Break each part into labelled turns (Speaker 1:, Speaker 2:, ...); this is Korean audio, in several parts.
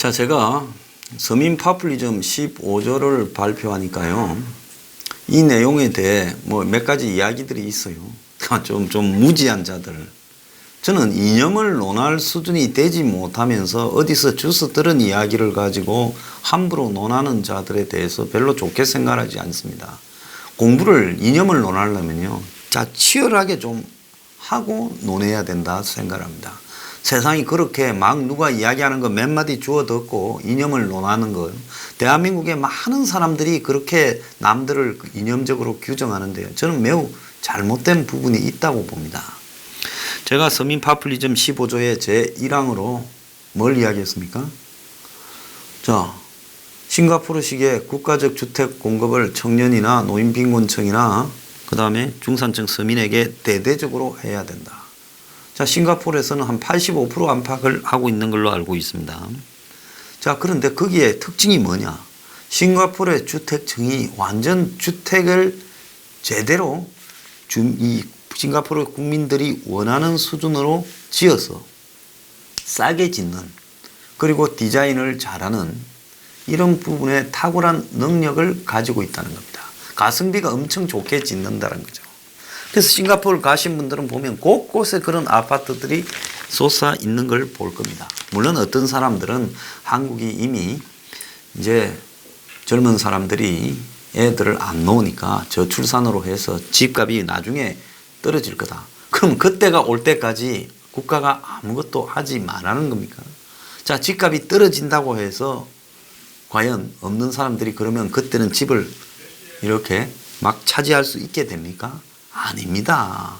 Speaker 1: 자, 제가 서민 파퓰리즘 15조를 발표하니까요. 이 내용에 대해 뭐 몇 가지 이야기들이 있어요. 좀 무지한 자들. 저는 이념을 논할 수준이 되지 못하면서 어디서 주워 들은 이야기를 가지고 함부로 논하는 자들에 대해서 별로 좋게 생각하지 않습니다. 공부를, 이념을 논하려면요. 자, 치열하게 좀 하고 논해야 된다 생각합니다. 세상이 그렇게 막 누가 이야기하는 거 몇 마디 주워 듣고 이념을 논하는 거, 대한민국의 많은 사람들이 그렇게 남들을 이념적으로 규정하는데요. 저는 매우 잘못된 부분이 있다고 봅니다. 제가 서민 파퓰리즘 15조의 제1항으로 뭘 이야기했습니까? 자, 싱가포르식의 국가적 주택 공급을 청년이나 노인빈곤층이나 그 다음에 중산층 서민에게 대대적으로 해야 된다. 자, 싱가포르에서는 한 85% 안팎을 하고 있는 걸로 알고 있습니다. 자, 그런데 거기에 특징이 뭐냐? 싱가포르의 주택층이 완전 주택을 제대로 이 싱가포르 국민들이 원하는 수준으로 지어서 싸게 짓는, 그리고 디자인을 잘하는 이런 부분에 탁월한 능력을 가지고 있다는 겁니다. 가성비가 엄청 좋게 짓는다는 거죠. 그래서 싱가포르 가신 분들은 보면 곳곳에 그런 아파트들이 솟아 있는 걸 볼 겁니다. 물론 어떤 사람들은 한국이 이미 이제 젊은 사람들이 애들을 안 놓으니까 저출산으로 해서 집값이 나중에 떨어질 거다. 그럼 그때가 올 때까지 국가가 아무것도 하지 말라는 겁니까? 자, 집값이 떨어진다고 해서 과연 없는 사람들이 그러면 그때는 집을 이렇게 막 차지할 수 있게 됩니까? 아닙니다.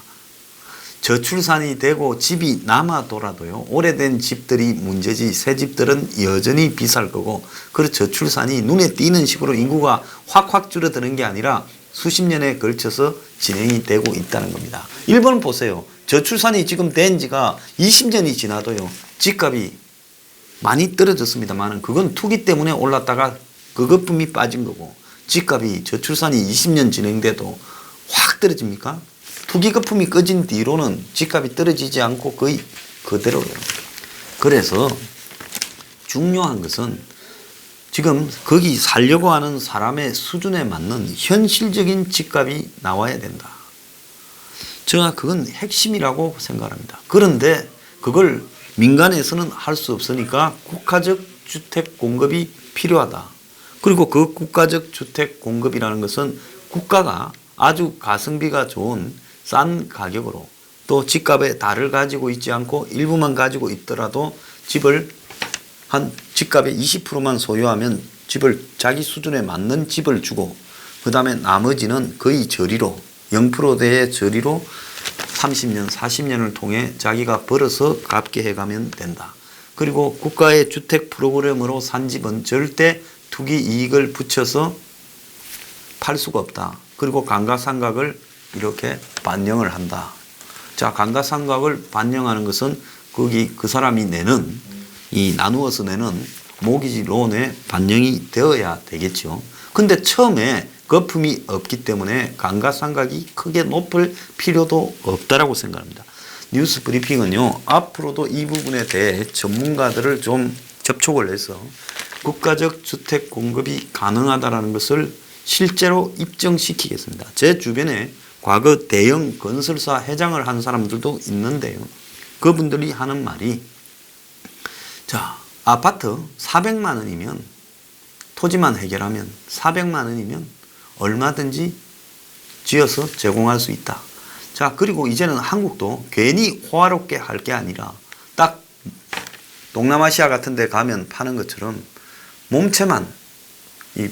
Speaker 1: 저출산이 되고 집이 남아도라도요, 오래된 집들이 문제지 새 집들은 여전히 비쌀 거고, 그래서 저출산이 눈에 띄는 식으로 인구가 확확 줄어드는 게 아니라 수십 년에 걸쳐서 진행이 되고 있다는 겁니다. 일본 보세요. 저출산이 지금 된 지가 20년이 지나도요, 집값이 많이 떨어졌습니다만 그건 투기 때문에 올랐다가 그 거품이 빠진 거고, 집값이 저출산이 20년 진행돼도 확 떨어집니까? 투기 거품이 꺼진 뒤로는 집값이 떨어지지 않고 거의 그대로예요. 그래서 중요한 것은 지금 거기 살려고 하는 사람의 수준에 맞는 현실적인 집값이 나와야 된다. 제가 그건 핵심이라고 생각합니다. 그런데 그걸 민간에서는 할 수 없으니까 국가적 주택 공급이 필요하다. 그리고 그 국가적 주택 공급이라는 것은 국가가 아주 가성비가 좋은 싼 가격으로, 또 집값에 달을 가지고 있지 않고 일부만 가지고 있더라도 집을 한 집값의 20%만 소유하면 집을 자기 수준에 맞는 집을 주고, 그 다음에 나머지는 거의 저리로 0%대의 저리로 30년, 40년을 통해 자기가 벌어서 갚게 해가면 된다. 그리고 국가의 주택 프로그램으로 산 집은 절대 투기 이익을 붙여서 팔 수가 없다. 그리고 감가상각을 이렇게 반영을 한다. 자, 감가상각을 반영하는 것은 거기 그 사람이 내는, 이 나누어서 내는 모기지 론에 반영이 되어야 되겠죠. 근데 처음에 거품이 없기 때문에 감가상각이 크게 높을 필요도 없다라고 생각합니다. 뉴스 브리핑은요, 앞으로도 이 부분에 대해 전문가들을 좀 접촉을 해서 국가적 주택 공급이 가능하다는 것을 실제로 입증시키겠습니다. 제 주변에 과거 대형 건설사 회장을 한 사람들도 있는데요. 그분들이 하는 말이, 자, 아파트 400만 원이면, 토지만 해결하면 400만 원이면 얼마든지 지어서 제공할 수 있다. 자, 그리고 이제는 한국도 괜히 호화롭게 할 게 아니라 딱 동남아시아 같은 데 가면 파는 것처럼 몸체만, 이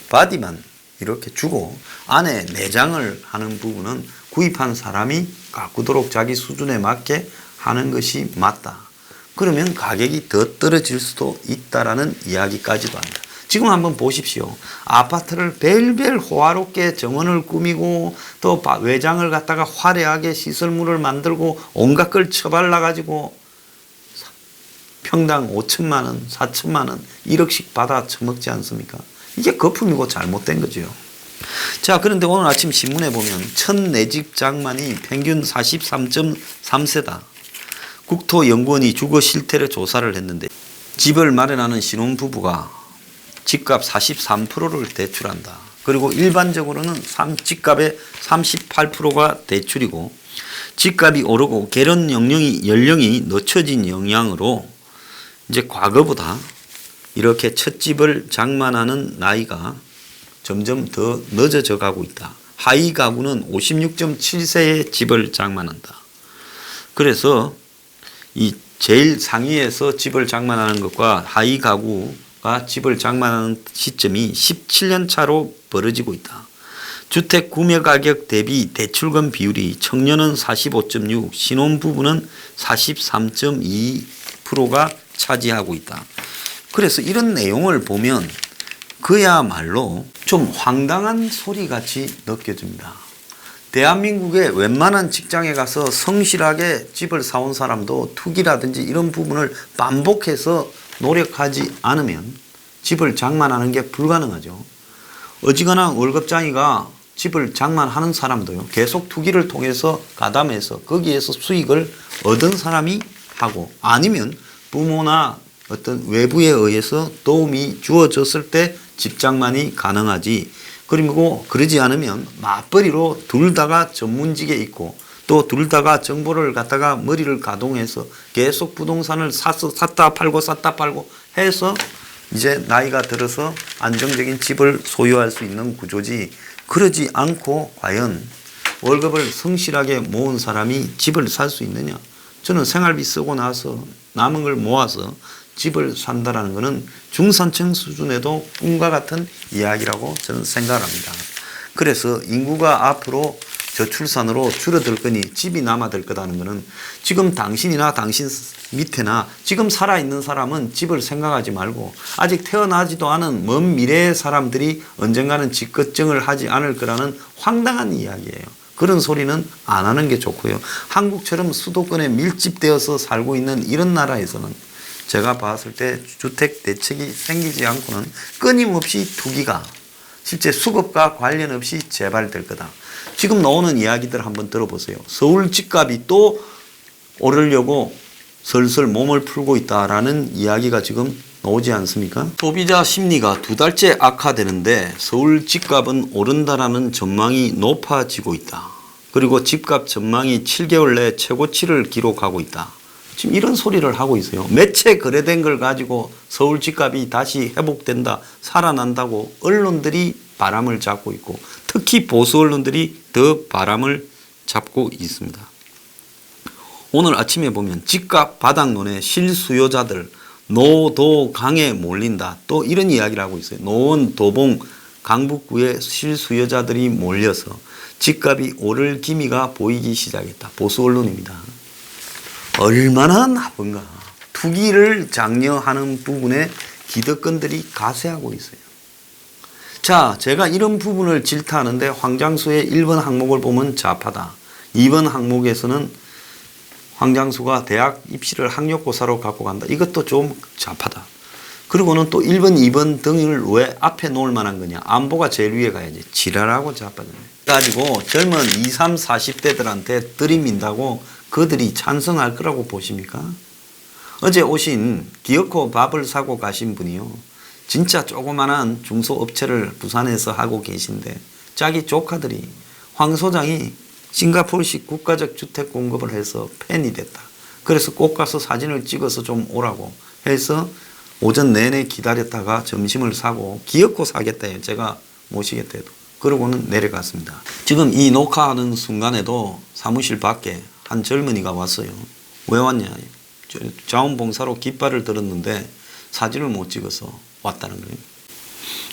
Speaker 1: 바디만 이렇게 주고 안에 내장을 하는 부분은 구입한 사람이 가꾸도록 자기 수준에 맞게 하는 것이 맞다. 그러면 가격이 더 떨어질 수도 있다라는 이야기까지도 합니다. 지금 한번 보십시오. 아파트를 별별 호화롭게 정원을 꾸미고 또 외장을 갖다가 화려하게 시설물을 만들고 온갖 걸 처발라 가지고 평당 5천만 원, 4천만 원, 1억씩 받아 처먹지 않습니까? 이게 거품이고 잘못된 거죠. 자, 그런데 오늘 아침 신문에 보면 첫 내집 장만이 평균 43.3세다. 국토연구원이 주거 실태를 조사를 했는데, 집을 마련하는 신혼부부가 집값 43%를 대출한다. 그리고 일반적으로는 집값의 38%가 대출이고 집값이 오르고 결혼 연령이 늦춰진 영향으로 이제 과거보다 이렇게 첫 집을 장만하는 나이가 점점 더 늦어져 가고 있다. 하위 가구는 56.7세에 집을 장만한다. 그래서 이 제일 상위에서 집을 장만하는 것과 하위 가구가 집을 장만하는 시점이 17년 차로 벌어지고 있다. 주택 구매 가격 대비 대출금 비율이 청년은 45.6, 신혼부부는 43.2%가 차지하고 있다. 그래서 이런 내용을 보면 그야말로 좀 황당한 소리 같이 느껴집니다. 대한민국의 웬만한 직장에 가서 성실하게 집을 사온 사람도 투기라든지 이런 부분을 반복해서 노력하지 않으면 집을 장만하는 게 불가능하죠. 어지간한 월급장이가 집을 장만하는 사람도요, 계속 투기를 통해서 가담해서 거기에서 수익을 얻은 사람이 하고, 아니면 부모나 어떤 외부에 의해서 도움이 주어졌을 때 집장만이 가능하지. 그리고 그러지 않으면 맞벌이로 둘 다가 전문직에 있고 또 둘 다가 정보를 갖다가 머리를 가동해서 계속 부동산을 샀다 팔고 해서 이제 나이가 들어서 안정적인 집을 소유할 수 있는 구조지. 그러지 않고 과연 월급을 성실하게 모은 사람이 집을 살 수 있느냐? 저는 생활비 쓰고 나서 남은 걸 모아서 집을 산다라는 것은 중산층 수준에도 꿈과 같은 이야기라고 저는 생각합니다. 그래서 인구가 앞으로 저출산으로 줄어들 거니 집이 남아들 거다는 것은 지금 당신이나 당신 밑에나 지금 살아있는 사람은 집을 생각하지 말고 아직 태어나지도 않은 먼 미래의 사람들이 언젠가는 집 걱정을 하지 않을 거라는 황당한 이야기예요. 그런 소리는 안 하는 게 좋고요. 한국처럼 수도권에 밀집되어서 살고 있는 이런 나라에서는 제가 봤을 때 주택 대책이 생기지 않고는 끊임없이 투기가 실제 수급과 관련 없이 재발될 거다. 지금 나오는 이야기들 한번 들어보세요. 서울 집값이 또 오르려고 슬슬 몸을 풀고 있다라는 이야기가 지금 나오지 않습니까? 소비자 심리가 두 달째 악화되는데 서울 집값은 오른다라는 전망이 높아지고 있다. 그리고 집값 전망이 7개월 내 최고치를 기록하고 있다. 지금 이런 소리를 하고 있어요. 매체 거래된 걸 가지고 서울 집값이 다시 회복된다, 살아난다고 언론들이 바람을 잡고 있고 특히 보수 언론들이 더 바람을 잡고 있습니다. 오늘 아침에 보면 집값 바닥론에 실수요자들 노도강에 몰린다. 또 이런 이야기를 하고 있어요. 노원, 도봉, 강북구에 실수요자들이 몰려서 집값이 오를 기미가 보이기 시작했다. 보수 언론입니다. 얼마나 나쁜가. 투기를 장려하는 부분에 기득권들이 가세하고 있어요. 자, 제가 이런 부분을 질타하는데 황장수의 1번 항목을 보면 좌파다. 2번 항목에서는 황장수가 대학 입시를 학력고사로 갖고 간다. 이것도 좀 좌파다. 그리고는 또 1번, 2번 등을 왜 앞에 놓을 만한 거냐. 안보가 제일 위에 가야지. 지랄하고 좌파잖아요. 가지고 젊은 20, 30, 40대들한테 들이민다고 그들이 찬성할 거라고 보십니까? 어제 오신 기어코 밥을 사고 가신 분이요. 진짜 조그만한 중소업체를 부산에서 하고 계신데 자기 조카들이 황 소장이 싱가포르식 국가적 주택 공급을 해서 팬이 됐다. 그래서 꼭 가서 사진을 찍어서 좀 오라고 해서 오전 내내 기다렸다가 점심을 사고 기어코 사겠다 해요. 제가 모시겠다 해도. 그러고는 내려갔습니다. 지금 이 녹화하는 순간에도 사무실 밖에 한 젊은이가 왔어요. 왜 왔냐. 자원봉사로 깃발을 들었는데 사진을 못 찍어서 왔다는 거예요.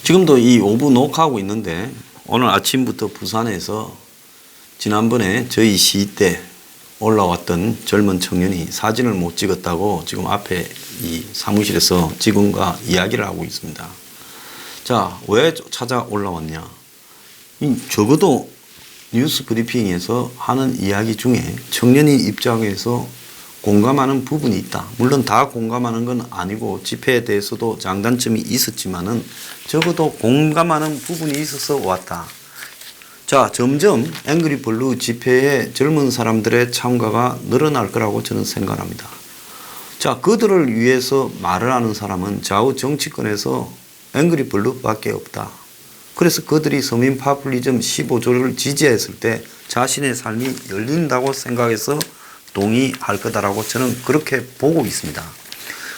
Speaker 1: 지금도 이 오후 녹화하고 있는데 오늘 아침부터 부산에서 지난번에 저희 시위 때 올라왔던 젊은 청년이 사진을 못 찍었다고 지금 앞에 이 사무실에서 직원과 이야기를 하고 있습니다. 자, 왜 찾아 올라왔냐. 적어도 뉴스 브리핑에서 하는 이야기 중에 청년이 입장에서 공감하는 부분이 있다. 물론 다 공감하는 건 아니고 집회에 대해서도 장단점이 있었지만은 적어도 공감하는 부분이 있어서 왔다. 자, 점점 앵그리 블루 집회에 젊은 사람들의 참가가 늘어날 거라고 저는 생각합니다. 자, 자, 그들을 위해서 말을 하는 사람은 좌우 정치권에서 앵그리 블루밖에 없다. 그래서 그들이 서민 파퓰리즘 15조를 지지했을 때 자신의 삶이 열린다고 생각해서 동의할 거다라고 저는 그렇게 보고 있습니다.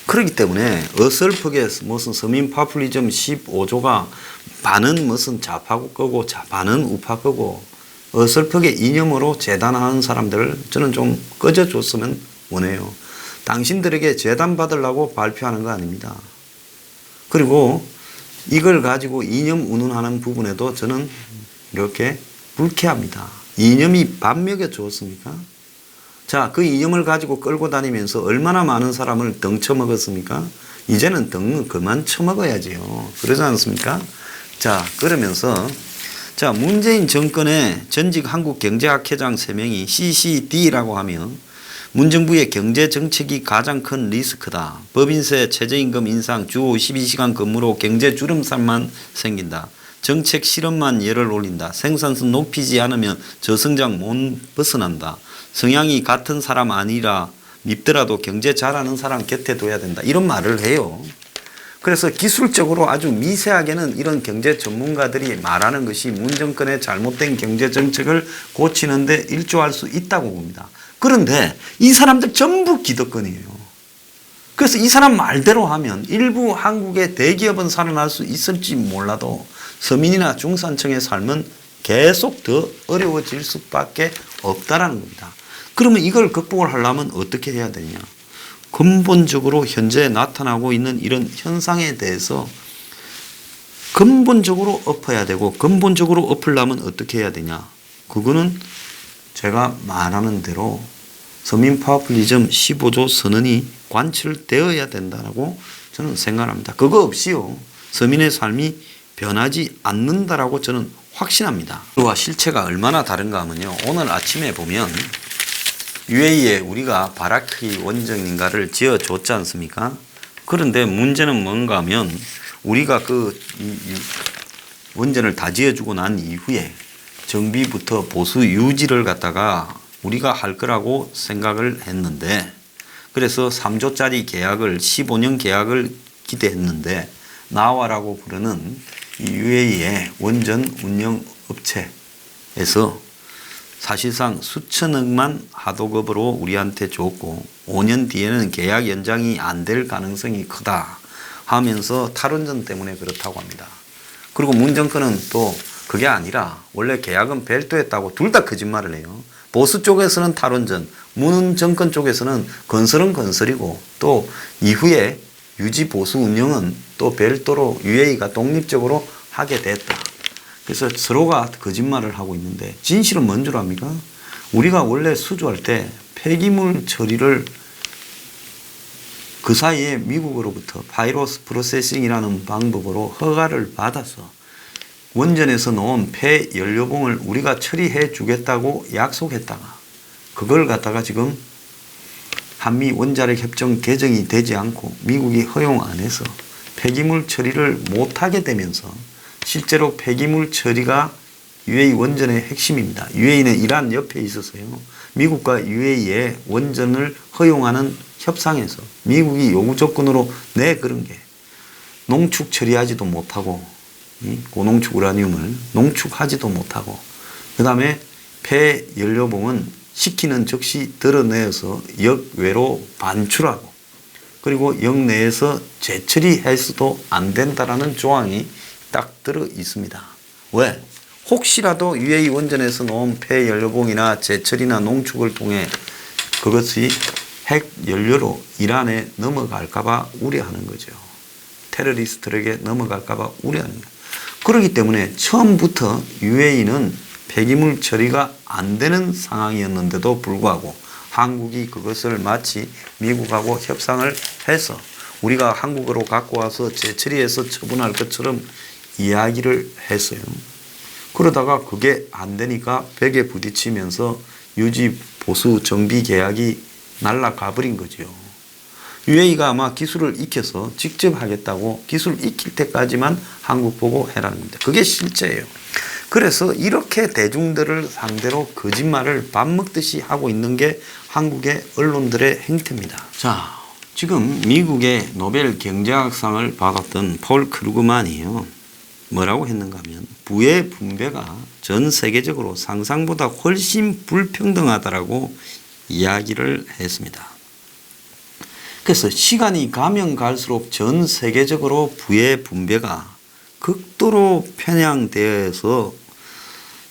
Speaker 1: 그렇기 때문에 어설프게 무슨 서민 파퓰리즘 15조가 반은 무슨 좌파 거고 반은 우파 거고 어설프게 이념으로 재단하는 사람들을 저는 좀 꺼져줬으면 원해요. 당신들에게 재단 받으려고 발표하는 거 아닙니다. 그리고 이걸 가지고 이념 운운하는 부분에도 저는 이렇게 불쾌합니다. 이념이 밥 먹여주었습니까? 자, 그 이념을 가지고 끌고 다니면서 얼마나 많은 사람을 덩쳐먹었습니까? 이제는 덩은 그만 쳐먹어야지요. 그러지 않습니까? 자, 그러면서 자, 문재인 정권의 전직 한국경제학회장 3명이 CCD라고 하면 문정부의 경제정책이 가장 큰 리스크다. 법인세, 최저임금 인상, 주 52시간 근무로 경제 주름살만 생긴다. 정책 실험만 열을 올린다. 생산성 높이지 않으면 저성장 못 벗어난다. 성향이 같은 사람 아니라 밉더라도 경제 잘하는 사람 곁에 둬야 된다. 이런 말을 해요. 그래서 기술적으로 아주 미세하게는 이런 경제 전문가들이 말하는 것이 문 정권의 잘못된 경제 정책을 고치는데 일조할 수 있다고 봅니다. 그런데 이 사람들 전부 기득권이에요. 그래서 이 사람 말대로 하면 일부 한국의 대기업은 살아날 수 있을지 몰라도 서민이나 중산층의 삶은 계속 더 어려워질 수밖에 없다라는 겁니다. 그러면 이걸 극복을 하려면 어떻게 해야 되냐? 근본적으로 현재 나타나고 있는 이런 현상에 대해서 근본적으로 엎어야 되고 근본적으로 엎으려면 어떻게 해야 되냐? 그거는 제가 말하는 대로 서민 파퓰리즘 15조 선언이 관철되어야 된다라고 저는 생각합니다. 그거 없이요 서민의 삶이 변하지 않는다라고 저는 확신합니다. 그와 실체가 얼마나 다른가 하면요. 오늘 아침에 보면 UAE에 우리가 바라크히 원전인가를 지어줬지 않습니까? 그런데 문제는 뭔가 하면 우리가 그 원전을 다 지어주고 난 이후에 정비부터 보수 유지를 갖다가 우리가 할 거라고 생각을 했는데 그래서 3조짜리 계약을 15년 계약을 기대했는데 나와라고 부르는 이 UAE의 원전 운영 업체에서 사실상 수천억만 하도급으로 우리한테 줬고 5년 뒤에는 계약 연장이 안 될 가능성이 크다 하면서 탈원전 때문에 그렇다고 합니다. 그리고 문 정권은 또 그게 아니라 원래 계약은 별도했다고 둘 다 거짓말을 해요. 보수 쪽에서는 탈원전, 문 정권 쪽에서는 건설은 건설이고 또 이후에 유지 보수 운영은 또 별도로 UAE가 독립적으로 하게 됐다. 그래서 서로가 거짓말을 하고 있는데 진실은 뭔 줄 압니까? 우리가 원래 수주할 때 폐기물 처리를 그 사이에 미국으로부터 파이로스 프로세싱이라는 방법으로 허가를 받아서 원전에서 놓은 폐연료봉을 우리가 처리해 주겠다고 약속했다가 그걸 갖다가 지금 한미 원자력 협정 개정이 되지 않고 미국이 허용 안 해서 폐기물 처리를 못하게 되면서 실제로 폐기물 처리가 UAE 원전의 핵심입니다. UAE는 이란 옆에 있었어요. 미국과 UAE의 원전을 허용하는 협상에서 미국이 요구 조건으로 그런 게 농축 처리하지도 못하고 고농축 우라늄을 농축하지도 못하고 그 다음에 폐연료봉은 시키는 즉시 드러내어서 역외로 반출하고 그리고 역내에서 재처리해서도 안 된다라는 조항이 딱 들어 있습니다. 왜? 혹시라도 UAE 원전에서 놓은 폐연료봉이나 재처리나 농축을 통해 그것이 핵연료로 이란에 넘어갈까봐 우려하는 거죠. 테러리스트에게 넘어갈까봐 우려하는 거예요. 그렇기 때문에 처음부터 UAE는 폐기물 처리가 안 되는 상황이었는데도 불구하고 한국이 그것을 마치 미국하고 협상을 해서 우리가 한국으로 갖고 와서 재처리해서 처분할 것처럼 이야기를 했어요. 그러다가 그게 안 되니까 벽에 부딪히면서 유지 보수 정비 계약이 날아가 버린 거죠. UAE가 아마 기술을 익혀서 직접 하겠다고 기술 익힐 때까지만 한국 보고 해라는 겁니다. 그게 실제예요. 그래서 이렇게 대중들을 상대로 거짓말을 밥 먹듯이 하고 있는 게 한국의 언론들의 행태입니다. 자, 지금 미국의 노벨 경제학상을 받았던 폴 크루그만이요. 뭐라고 했는가 하면 부의 분배가 전 세계적으로 상상보다 훨씬 불평등하다라고 이야기를 했습니다. 그래서 시간이 가면 갈수록 전 세계적으로 부의 분배가 극도로 편향되어서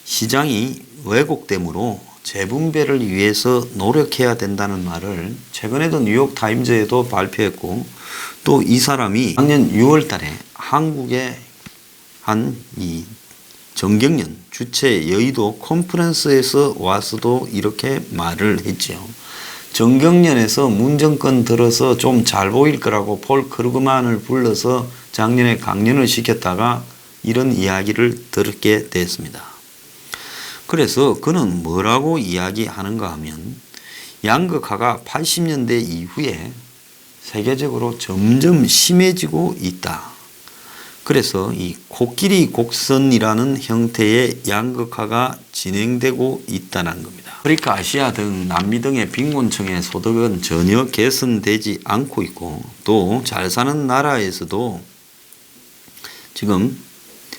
Speaker 1: 시장이 왜곡되므로 재분배를 위해서 노력해야 된다는 말을 최근에도 뉴욕 타임즈에도 발표했고, 또 이 사람이 작년 6월 달에 한국의 한 이 정경련 주최 여의도 컨퍼런스에서 와서도 이렇게 말을 했죠. 정경련에서 문정권 들어서 좀 잘 보일 거라고 폴 크루그만을 불러서 작년에 강연을 시켰다가 이런 이야기를 듣게 됐습니다. 그래서 그는 뭐라고 이야기하는가 하면 양극화가 80년대 이후에 세계적으로 점점 심해지고 있다. 그래서 이 코끼리 곡선이라는 형태의 양극화가 진행되고 있다는 겁니다. 아프리카, 아시아 등 남미 등의 빈곤층의 소득은 전혀 개선되지 않고 있고, 또 잘 사는 나라에서도 지금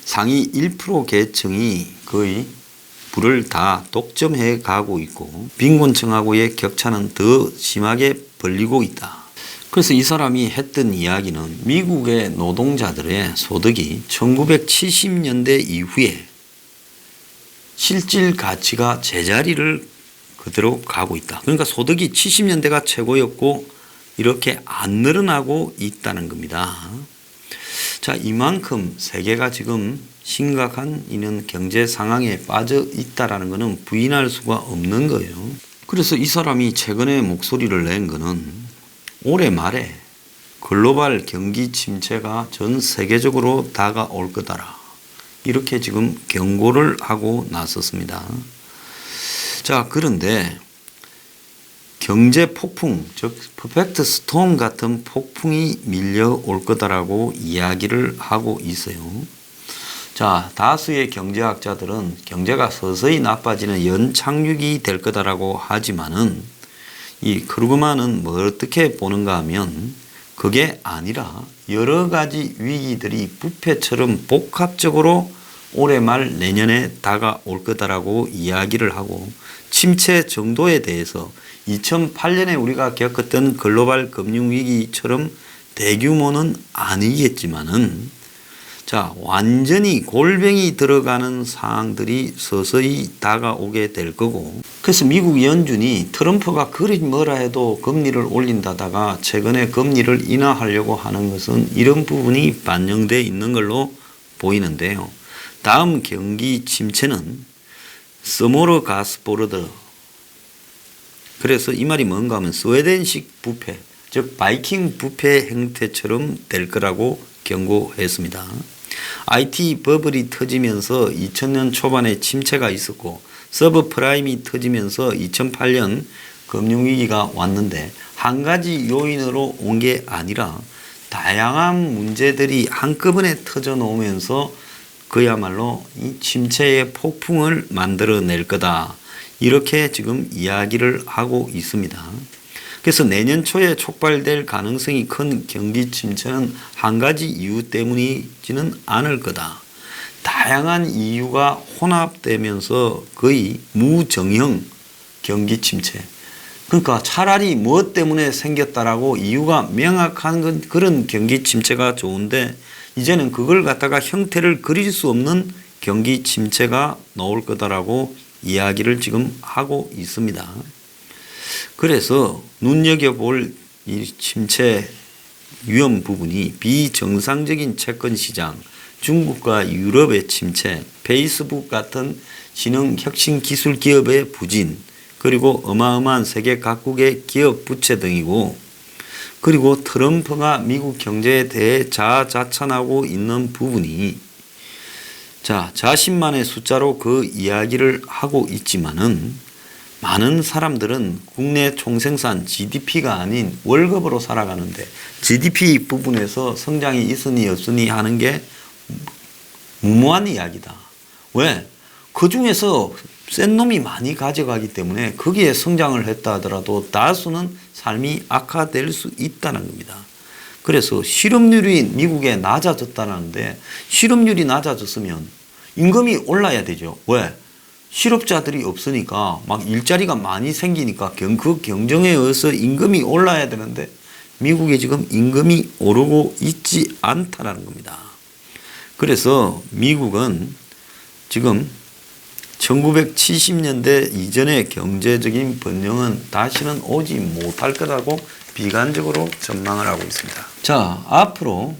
Speaker 1: 상위 1% 계층이 거의 부를 다 독점해 가고 있고, 빈곤층하고의 격차는 더 심하게 벌리고 있다. 그래서 이 사람이 했던 이야기는 미국의 노동자들의 소득이 1970년대 이후에 실질 가치가 제자리를 그대로 가고 있다. 그러니까 소득이 70년대가 최고였고 이렇게 안 늘어나고 있다는 겁니다. 자, 이만큼 세계가 지금 심각한 이런 경제 상황에 빠져 있다라는 것은 부인할 수가 없는 거예요. 그래서 이 사람이 최근에 목소리를 낸 거는 올해 말에 글로벌 경기 침체가 전 세계적으로 다가올 거다라, 이렇게 지금 경고를 하고 나섰습니다. 자, 그런데 경제 폭풍, 즉 퍼펙트 스톰 같은 폭풍이 밀려올 거다라고 이야기를 하고 있어요. 자, 다수의 경제학자들은 경제가 서서히 나빠지는 연착륙이 될 거다라고 하지만은 이 크루그만은 뭐 어떻게 보는가 하면 그게 아니라 여러 가지 위기들이 부패처럼 복합적으로 올해 말 내년에 다가올 거다라고 이야기를 하고, 침체 정도에 대해서 2008년에 우리가 겪었던 글로벌 금융위기처럼 대규모는 아니겠지만은, 자, 완전히 골병이 들어가는 상황들이 서서히 다가오게 될 거고, 그래서 미국 연준이 트럼프가 그리 뭐라 해도 금리를 올린다다가 최근에 금리를 인하하려고 하는 것은 이런 부분이 반영되어 있는 걸로 보이는데요. 다음 경기 침체는 스모르 가스보르드, 그래서 이 말이 뭔가 하면 스웨덴식 부패, 즉 바이킹 부패 형태처럼 될 거라고 경고했습니다. IT 버블이 터지면서 2000년 초반에 침체가 있었고, 서브프라임이 터지면서 2008년 금융위기가 왔는데, 한 가지 요인으로 온 게 아니라 다양한 문제들이 한꺼번에 터져 놓으면서 그야말로 이 침체의 폭풍을 만들어낼 거다, 이렇게 지금 이야기를 하고 있습니다. 그래서 내년 초에 촉발될 가능성이 큰 경기 침체는 한 가지 이유 때문이지는 않을 거다. 다양한 이유가 혼합되면서 거의 무정형 경기 침체. 그러니까 차라리 무엇 때문에 생겼다라고 이유가 명확한 그런 경기 침체가 좋은데, 이제는 그걸 갖다가 형태를 그릴 수 없는 경기 침체가 나올 거다라고 이야기를 지금 하고 있습니다. 그래서 눈여겨볼 이 침체 위험 부분이 비정상적인 채권 시장, 중국과 유럽의 침체, 페이스북 같은 신흥 혁신 기술 기업의 부진, 그리고 어마어마한 세계 각국의 기업 부채 등이고, 그리고 트럼프가 미국 경제에 대해 자아자찬하고 있는 부분이, 자, 자신만의 숫자로 그 이야기를 하고 있지만은 많은 사람들은 국내 총생산 GDP가 아닌 월급으로 살아가는데 GDP 부분에서 성장이 있으니 없으니 하는 게 무모한 이야기다. 왜? 그 중에서 센 놈이 많이 가져가기 때문에 거기에 성장을 했다 하더라도 다수는 삶이 악화될 수 있다는 겁니다. 그래서 실업률이 미국에 낮아졌다는데 실업률이 낮아졌으면 임금이 올라야 되죠. 왜? 실업자들이 없으니까 막 일자리가 많이 생기니까 그 경쟁에 의해서 임금이 올라야 되는데 미국에 지금 임금이 오르고 있지 않다는 겁니다. 그래서 미국은 지금 1970년대 이전의 경제적인 번영은 다시는 오지 못할 거라고 비관적으로 전망을 하고 있습니다. 자, 앞으로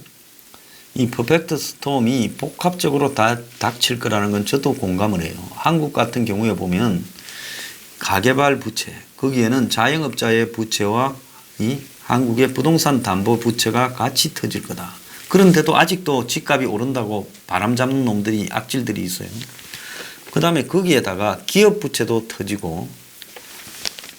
Speaker 1: 이 퍼펙트 스톰이 복합적으로 닥칠 거라는 건 저도 공감을 해요. 한국 같은 경우에 보면 가계발 부채, 거기에는 자영업자의 부채와 이 한국의 부동산 담보 부채가 같이 터질 거다. 그런데도 아직도 집값이 오른다고 바람 잡는 놈들이 악질들이 있어요. 그 다음에 거기에다가 기업 부채도 터지고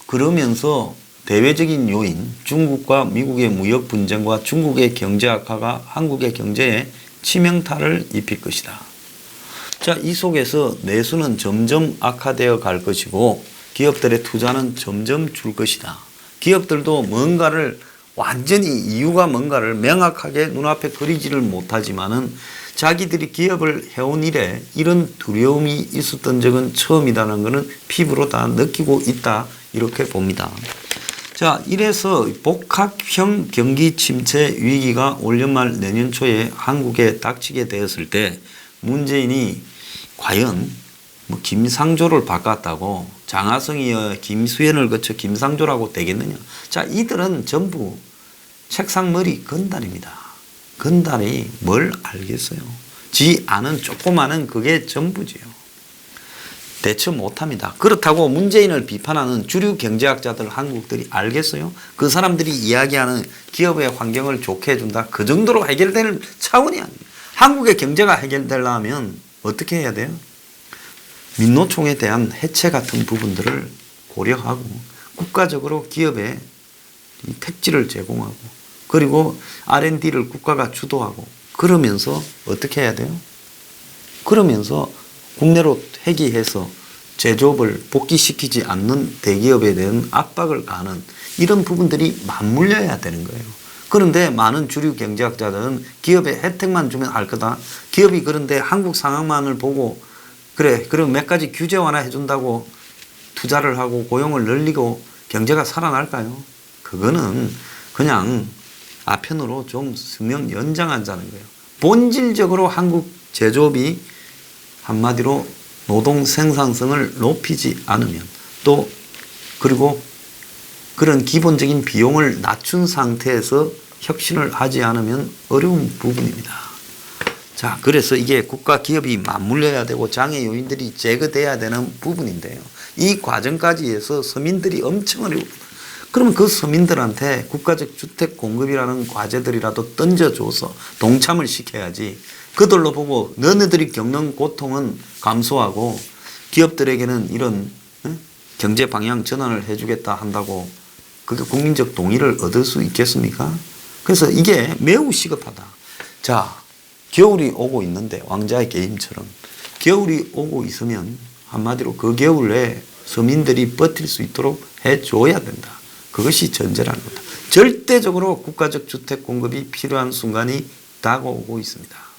Speaker 1: 그러면서 대외적인 요인, 중국과 미국의 무역 분쟁과 중국의 경제 악화가 한국의 경제에 치명타를 입힐 것이다. 자, 이 속에서 내수는 점점 악화되어 갈 것이고 기업들의 투자는 점점 줄 것이다. 기업들도 뭔가를 완전히 이유가 뭔가를 명확하게 눈앞에 그리지를 못하지만은 자기들이 기업을 해온 이래 이런 두려움이 있었던 적은 처음이라는 것은 피부로 다 느끼고 있다. 이렇게 봅니다. 자, 이래서 복합형 경기 침체 위기가 올 연말 내년 초에 한국에 닥치게 되었을 때 문재인이 과연 뭐 김상조를 바꿨다고 장하성이여 김수현을 거쳐 김상조라고 되겠느냐. 자, 이들은 전부 책상머리 건달입니다. 건달이 뭘 알겠어요. 지 아는 조그마한 그게 전부지요. 대처 못합니다. 그렇다고 문재인을 비판하는 주류 경제학자들 한국들이 알겠어요? 그 사람들이 이야기하는 기업의 환경을 좋게 해준다. 그 정도로 해결될 차원이 아닙니다. 한국의 경제가 해결되려면 어떻게 해야 돼요? 민노총에 대한 해체 같은 부분들을 고려하고 국가적으로 기업에 택지를 제공하고 그리고 R&D를 국가가 주도하고 그러면서 어떻게 해야 돼요? 그러면서 국내로 회귀해서 제조업을 복귀시키지 않는 대기업에 대한 압박을 가하는 이런 부분들이 맞물려야 되는 거예요. 그런데 많은 주류 경제학자들은 기업에 혜택만 주면 할 거다. 기업이 그런데 한국 상황만을 보고 그래, 그럼 몇 가지 규제 완화해 준다고 투자를 하고 고용을 늘리고 경제가 살아날까요? 그거는 그냥 아편으로 좀 수명 연장하자는 거예요. 본질적으로 한국 제조업이 한마디로 노동 생산성을 높이지 않으면 또 그리고 그런 기본적인 비용을 낮춘 상태에서 혁신을 하지 않으면 어려운 부분입니다. 자, 그래서 이게 국가 기업이 맞물려야 되고 장애 요인들이 제거돼야 되는 부분인데요. 이 과정까지 해서 서민들이 엄청 어려웁니다. 그러면 그 서민들한테 국가적 주택 공급이라는 과제들이라도 던져줘서 동참을 시켜야지. 그들로 보고 너네들이 겪는 고통은 감수하고 기업들에게는 이런 경제 방향 전환을 해주겠다 한다고 그게 국민적 동의를 얻을 수 있겠습니까? 그래서 이게 매우 시급하다. 자, 겨울이 오고 있는데 왕자의 게임처럼 겨울이 오고 있으면 한마디로 그 겨울에 서민들이 버틸 수 있도록 해줘야 된다. 그것이 전제라는 겁니다. 절대적으로 국가적 주택 공급이 필요한 순간이 다가오고 있습니다.